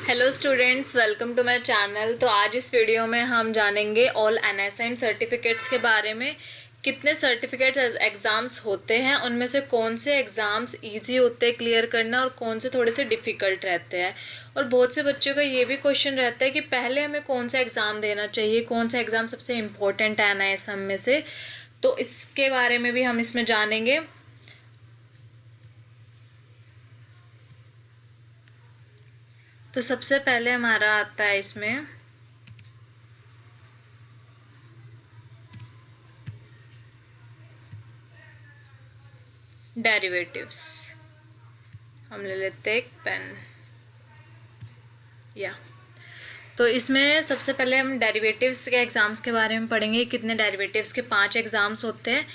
Hello students, welcome to my channel. तो आज इस वीडियो में हम जानेंगे ऑल एनएसएम सर्टिफिकेट्स के बारे में। कितने सर्टिफिकेट्स एग्ज़ाम्स होते हैं, उनमें से कौन से एग्ज़ाम्स इजी होते हैं क्लियर करना और कौन से थोड़े से डिफ़िकल्ट रहते हैं। और बहुत से बच्चों का ये भी क्वेश्चन रहता है कि पहले हमें कौन सा एग्ज़ाम देना चाहिए, कौन सा एग्ज़ाम सबसे इम्पोर्टेंट है एनएसएम में से। तो इसके बारे में भी हम इसमें जानेंगे। तो सबसे पहले हमारा आता है इसमें डेरिवेटिव्स। हम ले लेते हैं एक पेन या तो इसमें सबसे पहले हम डेरिवेटिव्स के एग्ज़ाम्स के बारे में पढ़ेंगे। कितने डेरिवेटिव्स के 5 एग्ज़ाम्स होते हैं।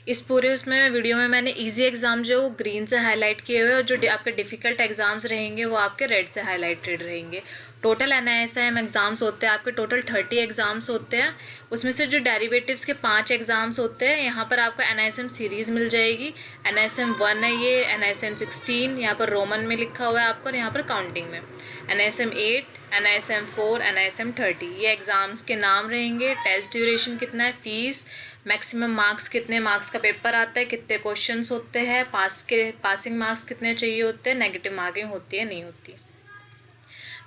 इस पूरे उसमें वीडियो में मैंने इजी एग्ज़ाम जो ग्रीन से हाईलाइट किए हुए और जो आपके डिफ़िकल्ट एग्ज़ाम्स रहेंगे वो आपके रेड से हाईलाइटेड रहेंगे। टोटल एनआईएसएम एग्ज़ाम्स होते हैं आपके, टोटल 30 एग्ज़ाम्स होते हैं। उसमें से जो डेरिवेटिव्स के 5 एग्ज़ाम्स होते हैं, यहाँ पर आपको एनआईएसएम सीरीज़ मिल जाएगी। एनआईएसएम 1 है ये, एनआईएसएम 16 यहाँ पर रोमन में लिखा हुआ है आपको, और यहाँ पर काउंटिंग में एनआईएसएम 8, एनआईएसएम 4, एनआईएसएम 30। ये एग्ज़ाम्स के नाम रहेंगे। टेस्ट ड्यूरेशन कितना है, फीस, मैक्सिमम मार्क्स, कितने मार्क्स का पेपर आता है, कितने क्वेश्चंस होते हैं, पासिंग मार्क्स कितने चाहिए होते हैं, नेगेटिव मार्किंग होती है नहीं होती।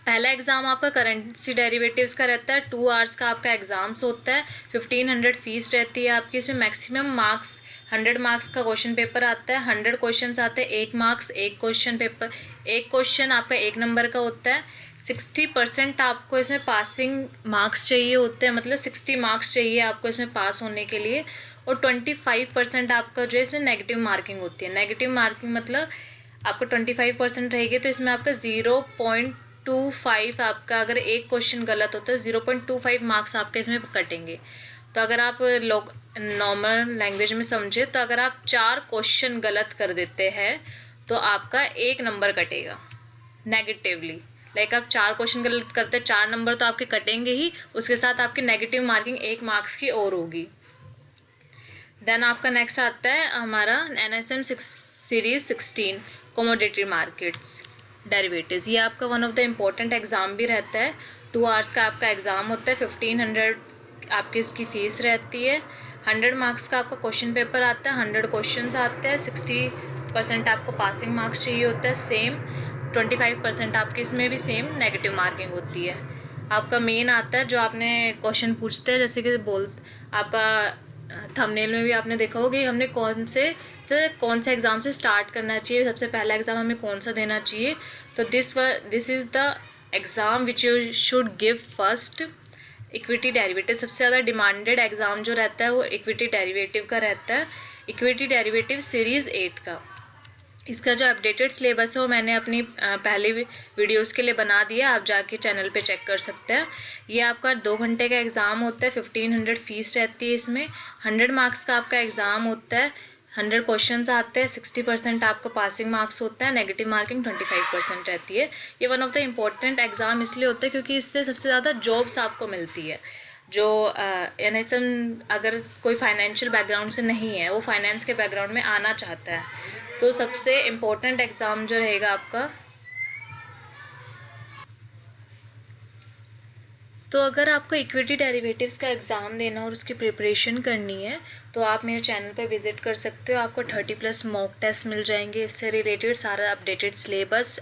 पहला एग्ज़ाम आपका करेंसी डेरिवेटिव्स का रहता है। 2 आवर्स का आपका एग्ज़ाम्स होता है। 1500 फीस रहती है आपकी। इसमें मैक्सिमम मार्क्स 100 मार्क्स का क्वेश्चन पेपर आता है। 100 क्वेश्चन आते हैं, 1 मार्क्स 1 क्वेश्चन पेपर, 1 क्वेश्चन आपका 1 नंबर का होता है। 60% आपको इसमें पासिंग मार्क्स चाहिए होते हैं, मतलब 60 मार्क्स चाहिए आपको इसमें पास होने के लिए। और 25% आपका जो है इसमें नेगेटिव मार्किंग होती है। नेगेटिव मार्किंग मतलब आपको 25% रहेगी, तो इसमें आपका 0.25 आपका, अगर एक क्वेश्चन गलत होता है 0.25 मार्क्स आपके इसमें कटेंगे। तो अगर आप लोग नॉर्मल लैंग्वेज में समझे तो अगर आप 4 क्वेश्चन गलत कर देते हैं तो आपका 1 नंबर कटेगा नेगेटिवली। लाइक आप 4 क्वेश्चन गलत करते हैं, 4 नंबर तो आपके कटेंगे ही, उसके साथ आपकी नेगेटिव मार्किंग 1 मार्क्स की और होगी। देन आपका नेक्स्ट आता है हमारा NSM series 16 commodity markets derivatives. ये आपका one of the important exam भी रहता है। 2 आवर्स का आपका एग्ज़ाम होता है। 1500 आपकी इसकी फ़ीस रहती है। 100 मार्क्स का आपका क्वेश्चन पेपर आता है। 100 क्वेश्चंस आते हैं। 60% आपको पासिंग मार्क्स चाहिए होता है सेम। 25% आपकी इसमें भी सेम नेगेटिव मार्किंग होती है। आपका मेन आता है जो आपने क्वेश्चन पूछते हैं, जैसे कि आपका थंबनेल में भी आपने देखा होगा कि हमने कौन से एग्ज़ाम से स्टार्ट करना चाहिए, सबसे पहला एग्ज़ाम हमें कौन सा देना चाहिए। तो this is the exam which you should give first. Equity derivative सबसे ज़्यादा डिमांडेड एग्ज़ाम जो रहता है वो इक्विटी डेरिवेटिव का रहता है। इक्विटी डेरिवेटिव सीरीज़ 8 का। इसका जो अपडेटेड सिलेबस है वो मैंने अपनी पहले वीडियोस के लिए बना दिया, आप जाके चैनल पे चेक कर सकते हैं। ये आपका 2 घंटे का एग्ज़ाम होता है। 1500 फीस रहती है इसमें। 100 मार्क्स का आपका एग्ज़ाम होता है। 100 क्वेश्चंस आते हैं। 60% आपका पासिंग मार्क्स होता है। नेगेटिव मार्किंग 25% रहती है। ये one of the important exam इसलिए होता है क्योंकि इससे सबसे ज़्यादा जॉब्स आपको मिलती है। जो एनएसएम अगर कोई फाइनेंशियल बैकग्राउंड से नहीं है, वो फाइनेंस के बैकग्राउंड में आना चाहता है, तो सबसे इम्पोर्टेंट एग्ज़ाम जो रहेगा आपका। तो अगर आपको इक्विटी डेरिवेटिव्स का एग्ज़ाम देना और उसकी प्रिपरेशन करनी है तो आप मेरे चैनल पर विज़िट कर सकते हो। आपको 30+ मॉक टेस्ट मिल जाएंगे, इससे रिलेटेड सारा अपडेटेड सिलेबस,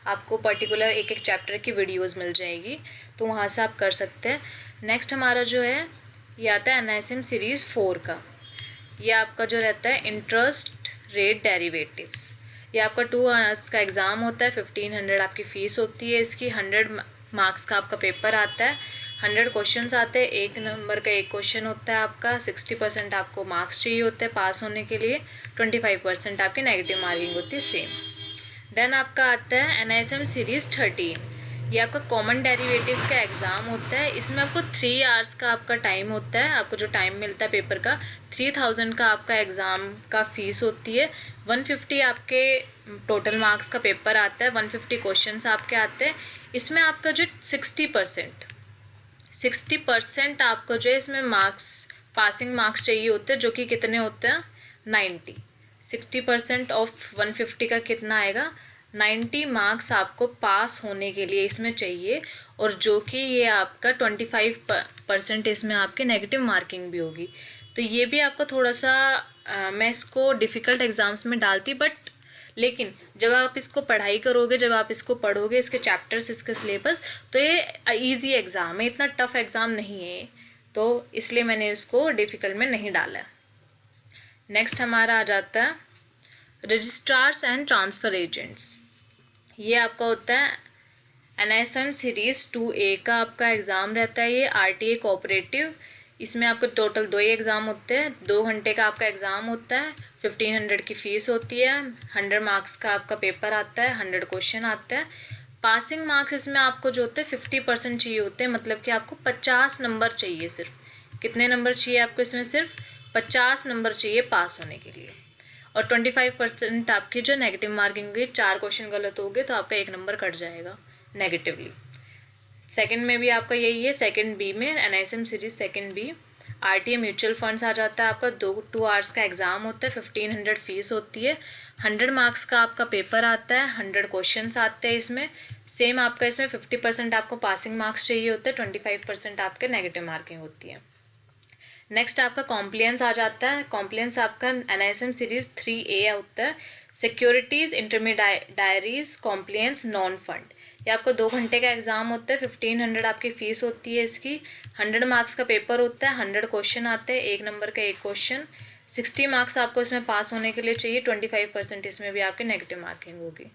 आपको पर्टिकुलर एक एक चैप्टर की वीडियोस मिल जाएगी, तो वहाँ से आप कर सकते हैं। नेक्स्ट हमारा जो है ये आता है एनआईएसएम सीरीज़ 4 का। ये आपका जो रहता है इंटरेस्ट रेट डेरिवेटिव्स। ये आपका 2 आवर्स का एग्ज़ाम होता है। 1500 आपकी फ़ीस होती है इसकी। 100 मार्क्स का आपका पेपर आता है। 100 क्वेश्चंस आते हैं, 1 नंबर का 1 क्वेश्चन होता है आपका। 60% आपको मार्क्स चाहिए होते हैं पास होने के लिए। 25% आपकी नेगेटिव मार्किंग होती है सेम। देन आपका आता है एनआईएसएम सीरीज़ 13। ये आपका कॉमन डेरिवेटिव्स का एग्ज़ाम होता है। इसमें आपको 3 आवर्स का आपका टाइम होता है। आपको जो टाइम मिलता है पेपर का, 3000 का आपका एग्ज़ाम का फ़ीस होती है। 150 आपके टोटल मार्क्स का पेपर आता है। 150 क्वेश्चंस आपके आते हैं। इसमें आपका जो 60% आपको जो है इसमें मार्क्स, पासिंग मार्क्स चाहिए होते हैं, जो कि कितने होते हैं 90। 60% ऑफ 150 का कितना आएगा 90 मार्क्स आपको पास होने के लिए इसमें चाहिए, और जो कि ये आपका 25% इसमें आपके नेगेटिव मार्किंग भी होगी। तो ये भी आपको थोड़ा सा मैं इसको डिफ़िकल्ट एग्ज़ाम्स में डालती, बट लेकिन जब आप इसको पढ़ाई करोगे, जब आप इसको पढ़ोगे, इसके चैप्टर्स, इसके सिलेबस, तो ये ईजी एग्ज़ाम है, इतना टफ एग्ज़ाम नहीं है, तो इसलिए मैंने इसको डिफ़िकल्ट में नहीं डाला है। नेक्स्ट हमारा आ जाता है रजिस्ट्रार्स एंड ट्रांसफ़र एजेंट्स। ये आपका होता है NISM सीरीज़ 2A का आपका एग्ज़ाम रहता है। ये RTA कोऑपरेटिव, इसमें आपको टोटल 2 ही एग्ज़ाम होते हैं। 2 घंटे का आपका एग्ज़ाम होता है, 1500 की फ़ीस होती है, 100 मार्क्स का आपका पेपर आता है, 100 क्वेश्चन आते हैं। पासिंग मार्क्स इसमें आपको जो होते हैं 50% चाहिए होते हैं, मतलब कि आपको 50 नंबर चाहिए। सिर्फ कितने नंबर चाहिए आपको इसमें? सिर्फ 50 नंबर चाहिए पास होने के लिए। और 25% आपकी जो नेगेटिव मार्किंग होगी, 4 क्वेश्चन गलत हो गए तो आपका 1 नंबर कट जाएगा नेगेटिवली। सेकंड में भी आपका यही है, सेकंड बी में NISM series second B RTA mutual funds आ जाता है आपका। 2 आवर्स का एग्ज़ाम होता है, 1500 फीस होती है, 100 मार्क्स का आपका पेपर आता है, 100 क्वेश्चंस आते हैं इसमें। सेम आपका इसमें 50% आपको पासिंग मार्क्स चाहिए होते हैं, 25% आपके नेगेटिव मार्किंग होती है। नेक्स्ट आपका कॉम्प्लियंस आ जाता है। कॉम्प्लियंस आपका NISM सीरीज़ 3A होता है, securities intermediaries compliance non fund. ये आपको 2 घंटे का एग्ज़ाम होता है, 1500 आपकी फ़ीस होती है इसकी, 100 मार्क्स का पेपर होता है, 100 क्वेश्चन आते हैं, 1 नंबर का 1 क्वेश्चन, 60 मार्क्स आपको इसमें पास होने के लिए चाहिए, 25% इसमें भी आपकी नेगेटिव मार्किंग होगी।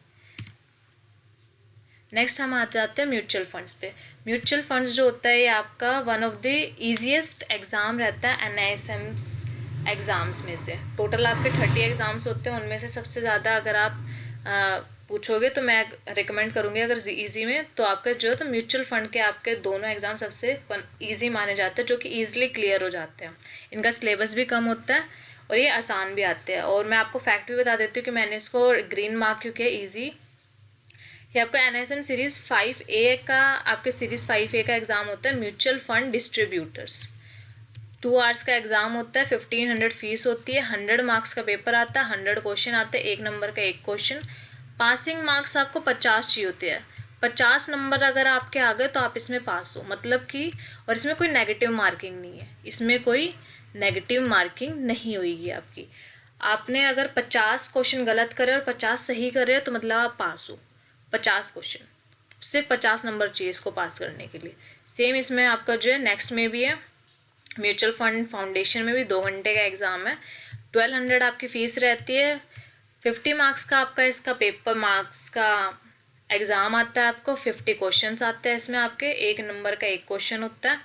नेक्स्ट हम आ जाते हैं म्यूचुअल फंड्स पे। म्यूचुअल फंड्स जो होता है ये आपका one of the easiest exam रहता है NISM एग्ज़ाम्स में से। टोटल आपके 30 एग्ज़ाम्स होते हैं, उनमें से सबसे ज़्यादा अगर आप पूछोगे तो मैं रिकमेंड करूँगी, अगर ईजी में, तो आपका जो है तो म्यूचुअल फंड के आपके दोनों एग्ज़ाम सबसे ईजी माने जाते हैं, जो कि ईजिली क्लियर हो जाते हैं। इनका सिलेबस भी कम होता है और ये आसान भी आते हैं। और मैं आपको फैक्ट भी बता देती हूँ कि मैंने इसको ग्रीन मार्क क्यों किया ईजी। ये आपका NISM सीरीज़ 5A का, आपके सीरीज़ 5A का एग्ज़ाम होता है म्यूचुअल फंड डिस्ट्रीब्यूटर्स। 2 आवर्स का एग्ज़ाम होता है, 1500 फीस होती है, 100 मार्क्स का पेपर आता है, 100 क्वेश्चन आते हैं, 1 नंबर का 1 क्वेश्चन। पासिंग मार्क्स आपको 50 चाहिए होते हैं। 50 नंबर अगर आपके आ गए तो आप इसमें पास हो, मतलब कि, और इसमें कोई नेगेटिव मार्किंग नहीं है, इसमें कोई नेगेटिव मार्किंग नहीं होगी आपकी। आपने अगर 50 क्वेश्चन गलत करे और 50 सही करे तो मतलब आप पास हो। 50 क्वेश्चन, सिर्फ 50 नंबर चाहिए इसको पास करने के लिए। सेम इसमें आपका जो है नेक्स्ट में भी है, म्यूचुअल फंड फाउंडेशन में भी 2 घंटे का एग्ज़ाम है, 1200 आपकी फ़ीस रहती है, 50 मार्क्स का आपका इसका पेपर मार्क्स का एग्ज़ाम आता है आपको, 50 क्वेश्चंस आते हैं इसमें आपके, 1 नंबर का 1 क्वेश्चन होता है,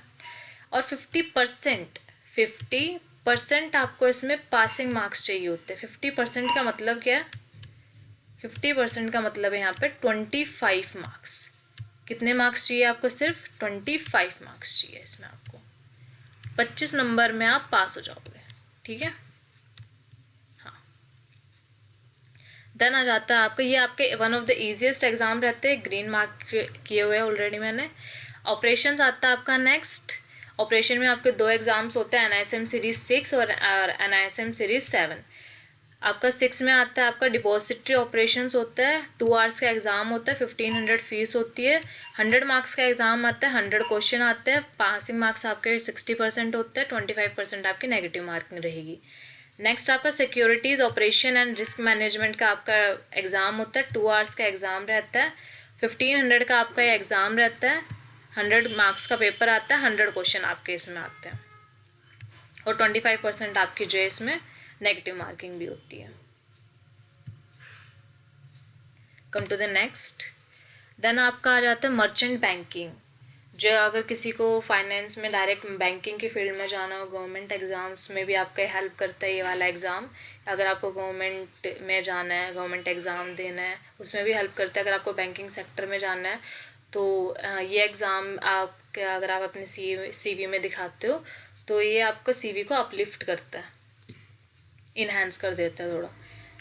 और 50% आपको इसमें पासिंग मार्क्स चाहिए होते हैं। 50% का मतलब क्या है? 50% का मतलब है यहाँ पे 25 मार्क्स। कितने मार्क्स चाहिए आपको? सिर्फ 25 मार्क्स चाहिए इसमें आपको। 25 नंबर में आप पास हो जाओगे, ठीक है। हाँ, देन आ जाता है आपका, ये आपके one of the easiest exam रहते हैं, ग्रीन मार्क किए हुए हैं ऑलरेडी मैंने। ऑपरेशंस आता है आपका नेक्स्ट। ऑपरेशन में आपके 2 एग्जाम्स होते हैं, NISM सीरीज 6 और NISM सीरीज 7। आपका 6 में आता है आपका डिपॉजिटरी ऑपरेशंस होता है, 2 आवर्स का एग्ज़ाम होता है, 1500 फीस होती है, 100 मार्क्स का एग्ज़ाम आता है, 100 क्वेश्चन आते हैं, पासिंग मार्क्स आपके 60% होते हैं, 25% आपकी नेगेटिव मार्किंग रहेगी। नेक्स्ट आपका securities operation and risk management का आपका एग्ज़ाम होता है, 2 आवर्स का एग्ज़ाम रहता है, 1500 का आपका ये एग्ज़ाम रहता है, 100 मार्क्स का पेपर आता है, 100 क्वेश्चन आपके इसमें आते हैं, और 25% आपकी जो है इसमें नेगेटिव मार्किंग भी होती है। Come to the next, then आपका आ जाता है मर्चेंट बैंकिंग, जो अगर किसी को फाइनेंस में डायरेक्ट बैंकिंग की फील्ड में जाना हो, गवर्नमेंट एग्ज़ाम्स में भी आपका हेल्प करता है ये वाला एग्ज़ाम। अगर आपको गवर्नमेंट में जाना है, गवर्नमेंट एग्ज़ाम देना है, उसमें भी हेल्प करता है। अगर आपको बैंकिंग सेक्टर में जाना है तो ये एग्ज़ाम आपके, अगर आप अपने CV में दिखाते हो तो ये आपको CV को अपलिफ्ट करता है, इन्हांस कर देता है थोड़ा।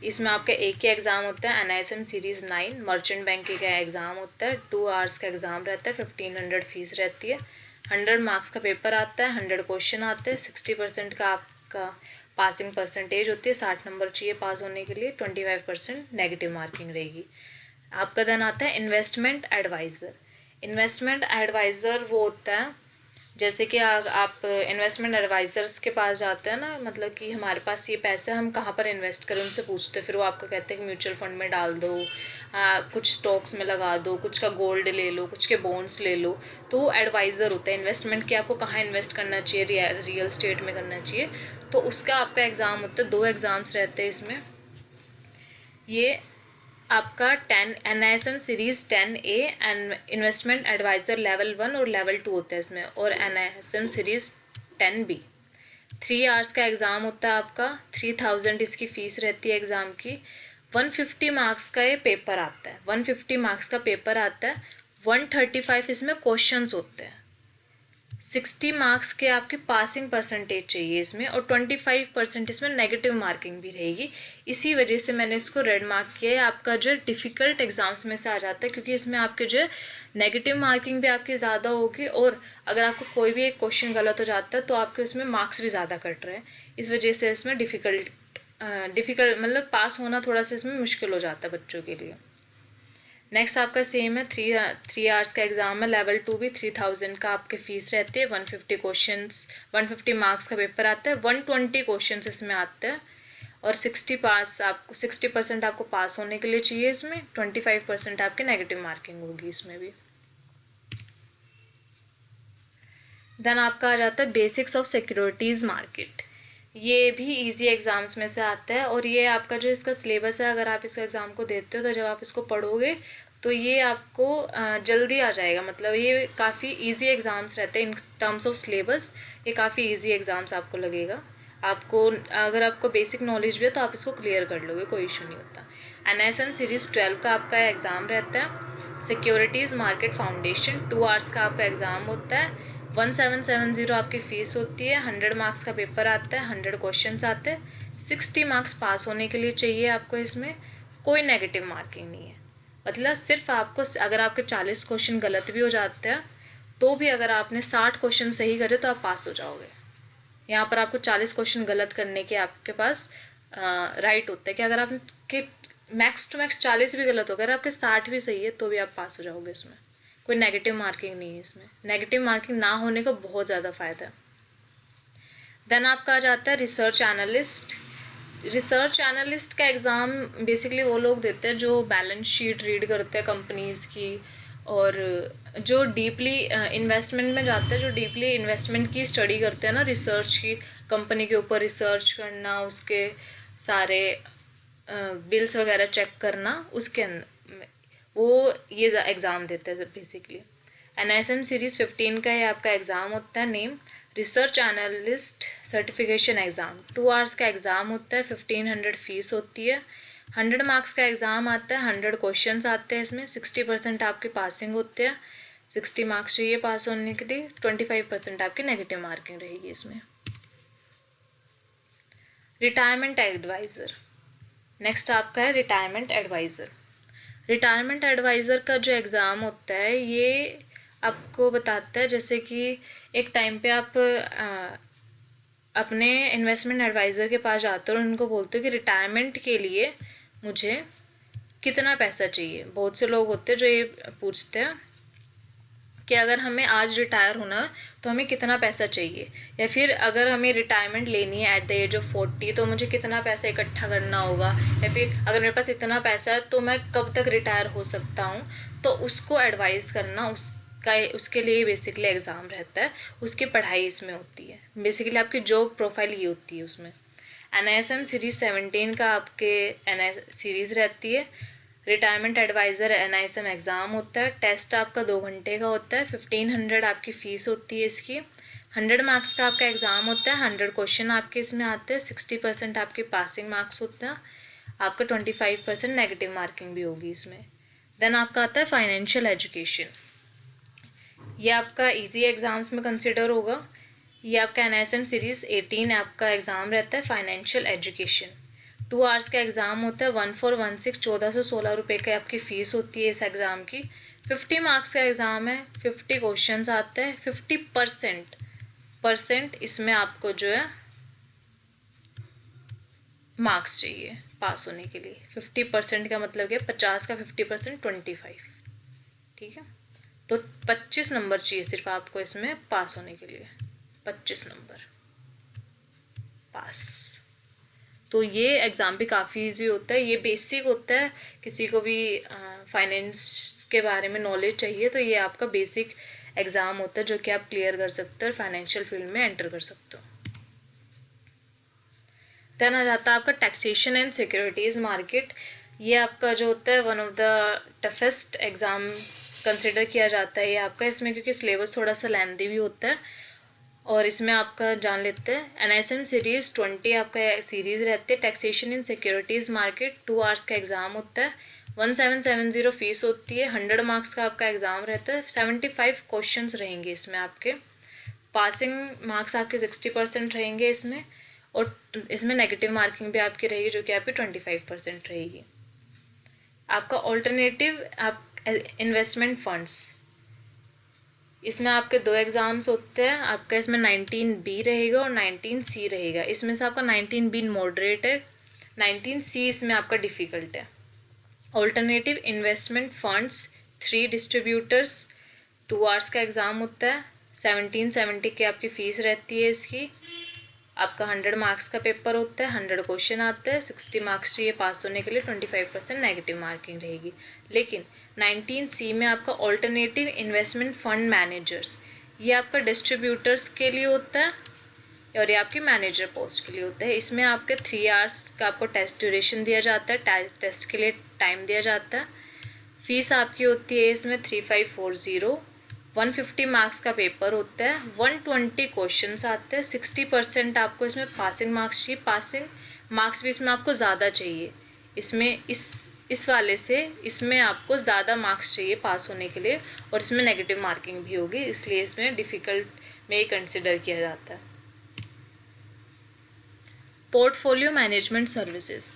इसमें आपका एक ही एग्ज़ाम होता है, NISM सीरीज़ 9 मर्चेंट बैंकिंग का एग्ज़ाम होता है, 2 आवर्स का एग्ज़ाम रहता है, 1500 फीस रहती है, 100 मार्क्स का पेपर आता है, 100 क्वेश्चन आते हैं, 60% का आपका पासिंग परसेंटेज होती है, 60 नंबर चाहिए पास होने के लिए, 25% नेगेटिव मार्किंग रहेगी। आपका देन आता है इन्वेस्टमेंट एडवाइज़र। इन्वेस्टमेंट एडवाइज़र वो होता है जैसे कि आप इन्वेस्टमेंट एडवाइज़र्स के पास जाते हैं ना, मतलब कि हमारे पास ये पैसे हम कहाँ पर इन्वेस्ट करें उनसे पूछते हैं, फिर वो आपको कहते हैं कि म्यूचुअल फंड में डाल दो, कुछ स्टॉक्स में लगा दो, कुछ का गोल्ड ले लो, कुछ के बॉन्ड्स ले लो। तो वो एडवाइज़र होता है इन्वेस्टमेंट कि आपको कहाँ इन्वेस्ट करना चाहिए, रियल स्टेट में करना चाहिए। तो उसका आपका एग्ज़ाम होता है, 2 एग्ज़ाम्स रहते हैं इसमें। ये आपका 10 NISM series 10A and investment adviser level 1 और लेवल 2 होता है इसमें, और NISM सीरीज़ 10B 3 आवर्स का एग्ज़ाम होता है आपका। 3000 इसकी फ़ीस रहती है एग्ज़ाम की। 150 मार्क्स का ये पेपर आता है, 150 मार्क्स का पेपर आता है। 135 इसमें क्वेश्चंस होते हैं। 60 मार्क्स के आपकी पासिंग परसेंटेज चाहिए इसमें, और 25% इसमें नेगेटिव मार्किंग भी रहेगी। इसी वजह से मैंने इसको रेड मार्क किया है। आपका जो डिफ़िकल्ट एग्ज़ाम्स में से आ जाता है, क्योंकि इसमें आपके जो है नेगेटिव मार्किंग भी आपकी ज़्यादा होगी, और अगर आपको कोई भी एक क्वेश्चन गलत हो जाता है तो आपके उसमें मार्क्स भी ज़्यादा कट रहे हैं। इस वजह से इसमें डिफ़िकल्ट मतलब पास होना थोड़ा सा इसमें मुश्किल हो जाता है बच्चों के लिए। नेक्स्ट आपका सेम है, थ्री आवर्स का एग्ज़ाम है। लेवल 2 भी 3000 का आपके फ़ीस रहती है। 150 मार्क्स का पेपर आता है। 120 क्वेश्चंस इसमें आते हैं, और 60% आपको पास होने के लिए चाहिए इसमें। 25% आपके नेगेटिव मार्किंग होगी इसमें भी। देन आपका आ जाता है बेसिक्स ऑफ सिक्योरिटीज़ मार्केट। ये भी इजी एग्ज़ाम्स में से आता है, और ये आपका जो इसका सिलेबस है, अगर आप इसका एग्ज़ाम को देते हो तो जब आप इसको पढ़ोगे तो ये आपको जल्दी आ जाएगा। मतलब ये काफ़ी इजी एग्ज़ाम्स रहते हैं इन टर्म्स ऑफ सिलेबस। ये काफ़ी इजी एग्ज़ाम्स आपको लगेगा। आपको अगर आपको बेसिक नॉलेज भी है तो आप इसको क्लियर कर लोगे, कोई इशू नहीं होता। NISM सीरीज़ 12 का आपका एग्ज़ाम रहता है। सिक्योरिटीज़ मार्केट फाउंडेशन 2 आवर्स का आपका एग्ज़ाम होता है। 1770 आपकी फ़ीस होती है। 100 मार्क्स का पेपर आता है, 100 क्वेश्चंस आते हैं। 60 मार्क्स पास होने के लिए चाहिए आपको। इसमें कोई नेगेटिव मार्किंग नहीं है। मतलब सिर्फ आपको, अगर आपके 40 क्वेश्चन गलत भी हो जाते हैं तो भी अगर आपने 60 क्वेश्चन सही करे तो आप पास हो जाओगे। यहाँ पर आपको 40 क्वेश्चन गलत करने के आपके पास राइट होता है कि अगर आपके मैक्स टू मैक्स 40 भी गलत हो गए, अगर आपके 60 भी सही है तो भी आप पास हो जाओगे। इसमें कोई नेगेटिव मार्किंग नहीं है। इसमें नेगेटिव मार्किंग ना होने का बहुत ज़्यादा फ़ायदा है। देन आपका आ जाता है रिसर्च एनालिस्ट। रिसर्च एनालिस्ट का एग्ज़ाम बेसिकली वो लोग देते हैं जो बैलेंस शीट रीड करते हैं कंपनीज़ की, और जो डीपली इन्वेस्टमेंट में जाते हैं, जो डीपली इन्वेस्टमेंट की स्टडी करते हैं ना, रिसर्च की, कंपनी के ऊपर रिसर्च करना, उसके सारे बिल्स वगैरह चेक करना, उसके वो ये एग्ज़ाम देते हैं बेसिकली। NISM सीरीज़ 15 का ये आपका एग्ज़ाम होता है। Name research analyst certification exam 2 hours का एग्ज़ाम होता है। 1500 फ़ीस होती है। 100 मार्क्स का एग्ज़ाम आता है। 100 क्वेश्चंस आते हैं इसमें। 60% आपकी पासिंग होते हैं। 60 मार्क्स चाहिए पास होने के लिए। 25% आपकी नेगेटिव मार्किंग रहेगी इसमें। Retirement adviser. नेक्स्ट आपका है रिटायरमेंट एडवाइज़र। रिटायरमेंट एडवाइज़र का जो एग्ज़ाम होता है ये आपको बताता है, जैसे कि एक टाइम पे आप अपने इन्वेस्टमेंट एडवाइज़र के पास जाते हो और उनको बोलते हो कि रिटायरमेंट के लिए मुझे कितना पैसा चाहिए। बहुत से लोग होते हैं जो ये पूछते हैं कि अगर हमें आज रिटायर होना है तो हमें कितना पैसा चाहिए, या फिर अगर हमें रिटायरमेंट लेनी है एट द एज ऑफ 40 तो मुझे कितना पैसा इकट्ठा करना होगा, या फिर अगर मेरे पास इतना पैसा है तो मैं कब तक रिटायर हो सकता हूँ। तो उसको एडवाइस करना, उसके लिए बेसिकली एग्ज़ाम रहता है। उसकी पढ़ाई इसमें होती है। बेसिकली आपकी जॉब प्रोफाइल ये होती है उसमें। NISM सीरीज़ 17 का आपके सीरीज़ रहती है। रिटायरमेंट एडवाइज़र NISM एग्ज़ाम होता है। टेस्ट आपका 2 घंटे का होता है। 1500 आपकी फ़ीस होती है इसकी। 100 मार्क्स का आपका एग्ज़ाम होता है। 100 क्वेश्चन आपके इसमें आते हैं। 60% आपके पासिंग मार्क्स होते हैं। आपका 25% नेगेटिव मार्किंग भी होगी इसमें। देन आपका आता है फाइनेंशियल एजुकेशन। ये आपका इजी एग्ज़ाम्स में कंसिडर होगा। ये आपका NISM सीरीज़ 18 आपका एग्ज़ाम रहता है। फाइनेंशियल एजुकेशन 2 आवर्स का एग्ज़ाम होता है। 1416 1416 रुपये की आपकी फ़ीस होती है इस एग्ज़ाम की। 50 मार्क्स का एग्ज़ाम है। 50 क्वेश्चंस आते हैं। 50% इसमें आपको जो है मार्क्स चाहिए। पास होने के लिए। 50% का मतलब क्या, 50 का 50% 25, ठीक है। तो 25 नंबर चाहिए सिर्फ आपको इसमें पास होने के लिए, 25 नंबर पास। तो ये एग्ज़ाम भी काफ़ी इजी होता है, ये बेसिक होता है। किसी को भी फाइनेंस के बारे में नॉलेज चाहिए तो ये आपका बेसिक एग्ज़ाम होता है जो कि आप क्लियर कर सकते हो और फाइनेंशियल फील्ड में एंटर कर सकते हो। देन आ जाता है आपका टैक्सेशन एंड सिक्योरिटीज़ मार्केट। ये आपका जो होता है one of the toughest exam consider किया जाता है ये आपका, इसमें क्योंकि सिलेबस थोड़ा सा लेंथी भी होता है। और इसमें आपका जान लेते हैं NISM सीरीज़ 20 आपका सीरीज़ रहती है। Taxation in securities market 2 hours का एग्ज़ाम होता है, 1770 फीस होती है, 100 मार्क्स का आपका एग्ज़ाम रहता है, 75 क्वेश्चंस रहेंगे इसमें आपके। पासिंग मार्क्स आपके 60% रहेंगे इसमें, और इसमें नेगेटिव मार्किंग भी आपकी रहेगी जो कि आपकी 25% रहेगी। आपका ऑल्टरनेटिव आप इन्वेस्टमेंट फंड्स, इसमें आपके 2 एग्ज़ाम्स होते हैं। आपका इसमें 19B रहेगा और 19C रहेगा। इसमें से आपका 19B मॉडरेट है, 19C इसमें आपका डिफ़िकल्ट है। Alternative investment funds 3 distributors, 2 hours का एग्ज़ाम होता है, 1770 की आपकी फ़ीस रहती है इसकी। आपका 100 मार्क्स का पेपर होता है, 100 क्वेश्चन आते हैं, 60 मार्क्स चाहिए पास होने के लिए, 25% नेगेटिव मार्किंग रहेगी। लेकिन 19C में आपका ऑल्टरनेटिव इन्वेस्टमेंट फंड मैनेजर्स, ये आपका डिस्ट्रीब्यूटर्स के लिए होता है और ये आपकी मैनेजर पोस्ट के लिए होता है। इसमें आपके 3 आवर्स का आपको टेस्ट ड्यूरेशन दिया जाता है, टेस्ट के लिए टाइम दिया जाता है। फीस आपकी होती है इसमें 3540, 150 मार्क्स का पेपर होता है, 120 क्वेश्चंस आते हैं, 60% आपको इसमें पासिंग मार्क्स चाहिए। पासिंग मार्क्स भी इसमें आपको ज़्यादा चाहिए, इसमें इस वाले से इसमें आपको ज़्यादा मार्क्स चाहिए पास होने के लिए, और इसमें नेगेटिव मार्किंग भी होगी, इसलिए इसमें डिफ़िकल्ट में कंसिडर किया जाता है। Portfolio management services,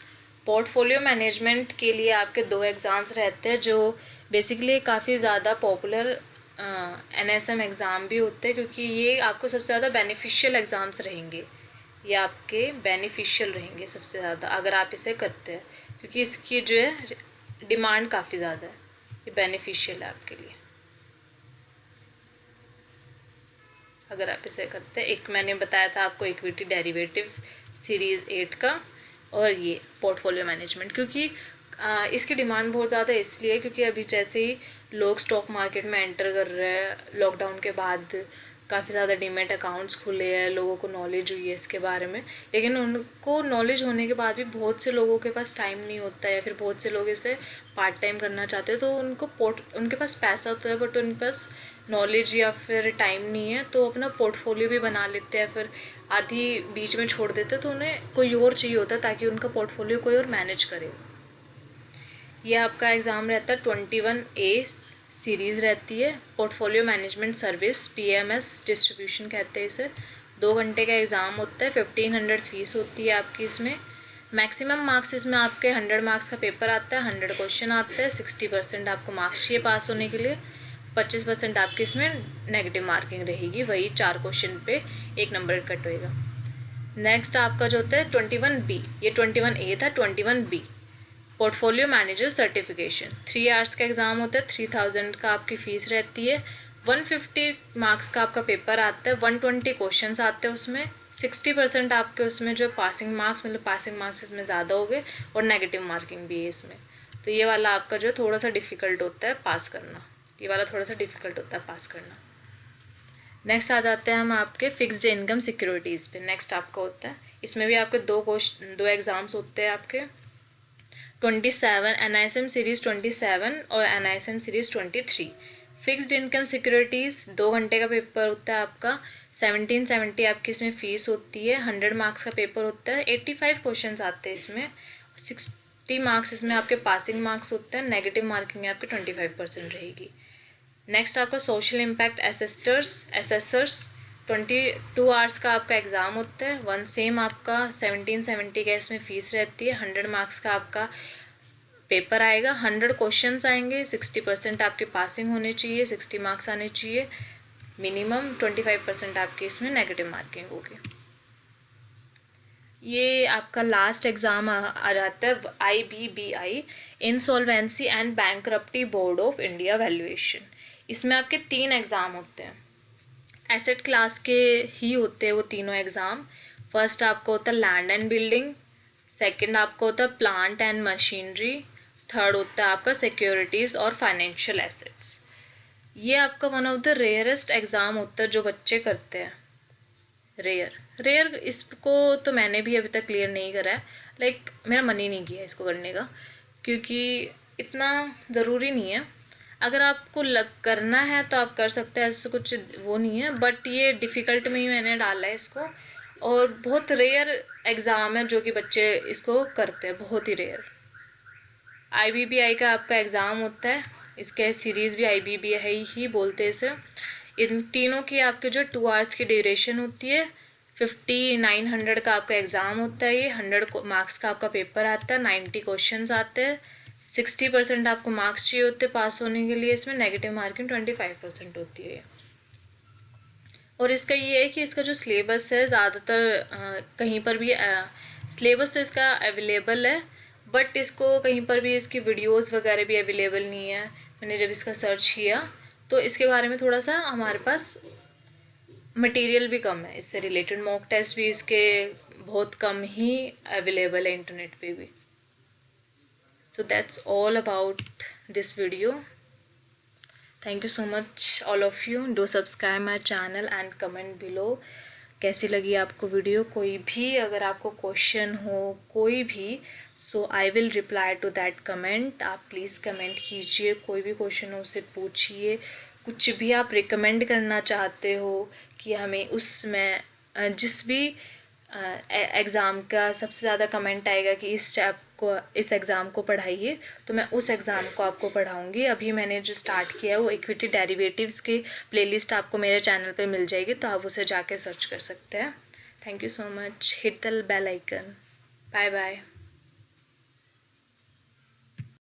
portfolio management के लिए आपके 2 एग्ज़ाम्स रहते हैं जो बेसिकली काफ़ी ज़्यादा पॉपुलर NSM एग्ज़ाम भी होते हैं, क्योंकि ये आपको सबसे ज़्यादा बेनिफिशियल एग्ज़ाम्स रहेंगे। ये आपके बेनिफिशियल रहेंगे सबसे ज़्यादा अगर आप इसे करते हैं, क्योंकि इसकी जो है डिमांड काफ़ी ज़्यादा है। ये बेनिफिशियल है आपके लिए अगर आप इसे करते हैं। एक मैंने बताया था आपको इक्विटी डेरिवेटिव सीरीज़ 8 का, और ये पोर्टफोलियो मैनेजमेंट, क्योंकि इसकी डिमांड बहुत ज़्यादा इसलिए क्योंकि अभी जैसे ही लोग स्टॉक मार्केट में एंटर कर रहे हैं, लॉकडाउन के बाद काफ़ी ज़्यादा डीमैट अकाउंट्स खुले हैं, लोगों को नॉलेज हुई है इसके बारे में। लेकिन उनको नॉलेज होने के बाद भी बहुत से लोगों के पास टाइम नहीं होता है, या फिर बहुत से लोग इसे पार्ट टाइम करना चाहते हैं, तो उनके पास पैसा होता है बट उनके पास नॉलेज या फिर टाइम नहीं है, तो अपना पोर्टफोलियो भी बना लेते हैं, फिर आधी बीच में छोड़ देते हैं, तो उन्हें कोई और चाहिए होता है ताकि उनका पोर्टफोलियो कोई और मैनेज करे। ये आपका एग्ज़ाम रहता है 21A सीरीज़ रहती है, portfolio management service, PMS distribution कहते हैं इसे। 2 घंटे का एग्ज़ाम होता है, 1500 फीस होती है आपकी इसमें। मैक्सिमम मार्क्स इसमें आपके 100 मार्क्स का पेपर आता है, 100 क्वेश्चन आते हैं, 60% आपको मार्क्स चाहिए पास होने के लिए, 25% आपकी इसमें नेगेटिव मार्किंग रहेगी, वही 4 क्वेश्चन पे 1 नंबर कट होएगा। नेक्स्ट आपका जो होता है 21B, ये 21A था, 21B portfolio manager certification, 3 hours का एग्ज़ाम होता है, 3000 का आपकी फ़ीस रहती है, 150 मार्क्स का आपका पेपर आता है, 120 क्वेश्चंस आते हैं उसमें, 60% आपके उसमें जो पासिंग मार्क्स, मतलब पासिंग मार्क्स इसमें ज़्यादा हो गए, और नेगेटिव मार्किंग भी है इसमें। तो ये वाला आपका जो थोड़ा सा डिफ़िकल्ट होता है पास करना, ये वाला थोड़ा सा डिफ़िकल्ट होता है पास करना। नेक्स्ट आ जाते हैं हम आपके फिक्स्ड इनकम सिक्योरिटीज़ पे। नेक्स्ट आपका होता है, इसमें भी आपके 2 एग्ज़ाम्स होते हैं आपके, 27 NISM सीरीज़ 27 और NISM series 23। Fixed income securities 2 घंटे का पेपर होता है आपका, 1770 आपकी इसमें फ़ीस होती है, 100 मार्क्स का पेपर होता है, 85 क्वेश्चंस आते हैं इसमें, 60 मार्क्स इसमें आपके पासिंग मार्क्स होते हैं, नेगेटिव मार्किंग आपकी 25% रहेगी। नेक्स्ट आपका सोशल इम्पैक्ट एसेसर्स 22 आवर्स का आपका एग्ज़ाम होता है, 1 सेम आपका 1770 का इसमें फ़ीस रहती है, 100 मार्क्स का आपका पेपर आएगा, 100 क्वेश्चंस आएंगे, 60% आपके पासिंग होने चाहिए, 60 मार्क्स आने चाहिए मिनिमम, 25% आपकी इसमें नेगेटिव मार्किंग होगी। ये आपका लास्ट एग्ज़ाम आ जाता है IBBI, insolvency and bankruptcy board of India valuation. इसमें आपके 3 एग्ज़ाम होते हैं, एसेट क्लास के ही होते हैं वो तीनों एग्ज़ाम। फर्स्ट आपका होता है लैंड एंड बिल्डिंग, सेकंड आपका होता है प्लांट एंड मशीनरी, थर्ड होता है आपका सिक्योरिटीज़ और फाइनेंशियल एसेट्स। ये आपका one of the rarest exam होता है जो बच्चे करते हैं। रेयर इसको तो मैंने भी अभी तक क्लियर नहीं करा है, मेरा मन ही नहीं किया इसको करने का, क्योंकि इतना ज़रूरी नहीं है। अगर आपको करना है तो आप कर सकते हैं, ऐसा कुछ वो नहीं है, बट ये डिफ़िकल्ट में ही मैंने डाला है इसको। और बहुत रेयर एग्ज़ाम है जो कि बच्चे इसको करते हैं, बहुत ही रेयर। IBBI का आपका एग्ज़ाम होता है, इसके सीरीज़ भी IBBI ही बोलते हैं इसे। इन तीनों की आपके जो 2 आवर्स की ड्यूरेशन होती है, 5900 का आपका एग्ज़ाम होता है। ये 100 मार्क्स का आपका पेपर आता है, 90 क्वेश्चंस आते हैं, 60% आपको मार्क्स चाहिए होते हैं पास होने के लिए। इसमें नेगेटिव मार्किंग 25% होती है। और इसका ये है कि इसका जो सिलेबस है ज़्यादातर कहीं पर भी सिलेबस तो इसका अवेलेबल है, बट इसको कहीं पर भी इसकी वीडियोस वगैरह भी अवेलेबल नहीं है। मैंने जब इसका सर्च किया तो इसके बारे में थोड़ा सा हमारे पास मटेरियल भी कम है, इससे रिलेटेड मॉक टेस्ट भी इसके बहुत कम ही अवेलेबल है इंटरनेट पे भी। So that's all about this video. Thank you so much all of you. Do subscribe my channel and comment below कैसी लगी आपको वीडियो। कोई भी अगर आपको क्वेश्चन हो कोई भी, so I will reply to that comment. आप प्लीज़ कमेंट कीजिए, कोई भी क्वेश्चन हो उसे पूछिए। कुछ भी आप रिकमेंड करना चाहते हो कि हमें उसमें जिस भी एग्ज़ाम का सबसे ज़्यादा कमेंट आएगा कि इस एग्ज़ाम को पढ़ाइए, तो मैं उस एग्ज़ाम को आपको पढ़ाऊँगी। अभी मैंने जो स्टार्ट किया है वो इक्विटी डेरिवेटिव्स की प्लेलिस्ट आपको मेरे चैनल पे मिल जाएगी, तो आप उसे जाके सर्च कर सकते हैं। Thank you so much. Hit the bell icon. Bye bye.